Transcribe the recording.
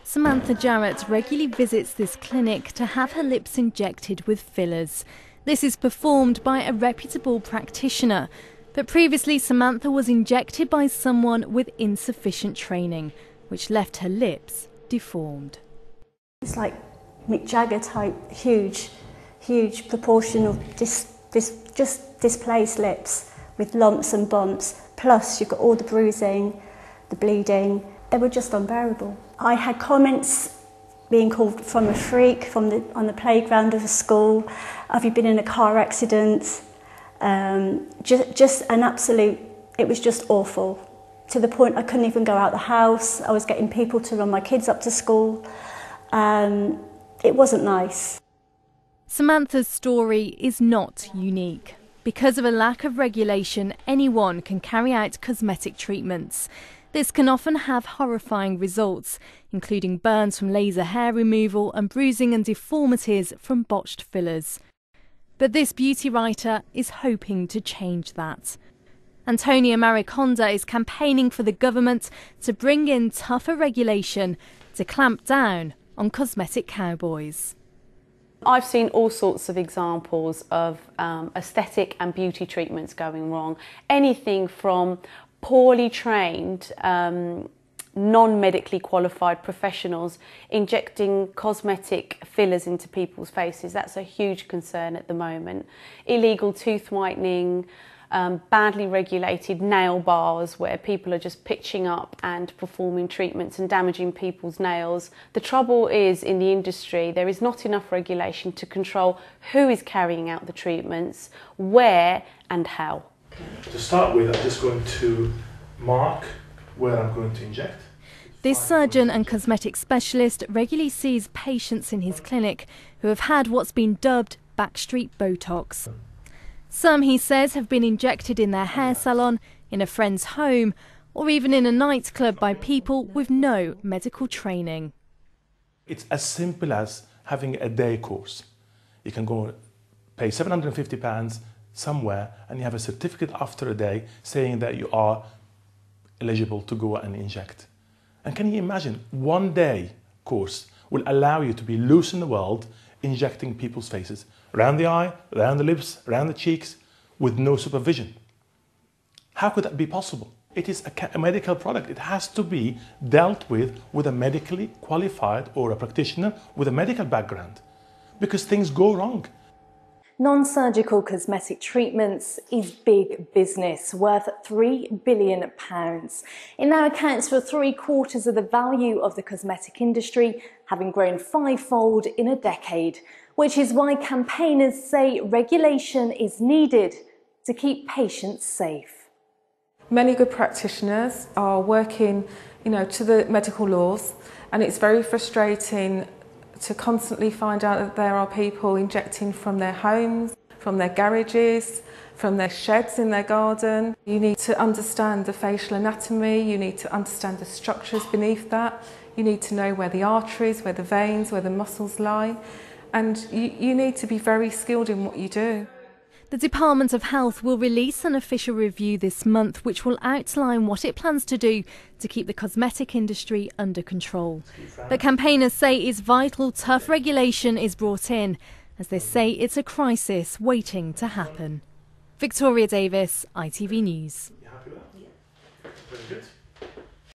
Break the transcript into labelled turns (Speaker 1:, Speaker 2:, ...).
Speaker 1: Samantha Jarrett regularly visits this clinic to have her lips injected with fillers. This is performed by a reputable practitioner, but previously Samantha was injected by someone with insufficient training, which left her lips deformed.
Speaker 2: It's like Mick Jagger type, huge proportion of just displaced lips with lumps and bumps, plus you've got all the bruising, the bleeding. They were just unbearable. I had comments being called from a freak on the playground of a school. Have you been in a car accident? Just an absolute, it was just awful. To the point I couldn't even go out the house. I was getting people to run my kids up to school. It wasn't nice.
Speaker 1: Samantha's story is not unique. Because of a lack of regulation, anyone can carry out cosmetic treatments. This can often have horrifying results, including burns from laser hair removal and bruising and deformities from botched fillers. But this beauty writer is hoping to change that. Antonia Mariconda is campaigning for the government to bring in tougher regulation to clamp down on cosmetic cowboys.
Speaker 3: I've seen all sorts of examples of aesthetic and beauty treatments going wrong. Anything from poorly trained, non-medically qualified professionals injecting cosmetic fillers into people's faces. That's a huge concern at the moment. Illegal tooth whitening, badly regulated nail bars where people are just pitching up and performing treatments and damaging people's nails. The trouble is, in the industry, there is not enough regulation to control who is carrying out the treatments, where and how.
Speaker 4: To start with, I'm just going to mark where I'm going to inject.
Speaker 1: This surgeon and cosmetic specialist regularly sees patients in his clinic who have had what's been dubbed Backstreet Botox. Some, he says, have been injected in their hair salon, in a friend's home, or even in a nightclub by people with no medical training.
Speaker 4: It's as simple as having a day course. You can go pay £750 somewhere and you have a certificate after a day saying that you are eligible to go and inject. And can you imagine, 1 day course will allow you to be loose in the world, injecting people's faces, around the eye, around the lips, around the cheeks, with no supervision. How could that be possible? It is a medical product. It has to be dealt with a medically qualified or a practitioner with a medical background, because things go wrong.
Speaker 1: Non-surgical cosmetic treatments is big business, worth £3 billion. It now accounts for 3/4 of the value of the cosmetic industry, having grown 5-fold in a decade, which is why campaigners say regulation is needed to keep patients safe.
Speaker 5: Many good practitioners are working, to the medical laws, and it's very frustrating to constantly find out that there are people injecting from their homes, from their garages, from their sheds in their garden. You need to understand the facial anatomy, you need to understand the structures beneath that, you need to know where the arteries, where the veins, where the muscles lie, and you need to be very skilled in what you do.
Speaker 1: The Department of Health will release an official review this month which will outline what it plans to do to keep the cosmetic industry under control. But campaigners say it's vital tough regulation is brought in, as they say it's a crisis waiting to happen. Victoria Davis, ITV News.
Speaker 4: You happy with that? Yeah. Very good.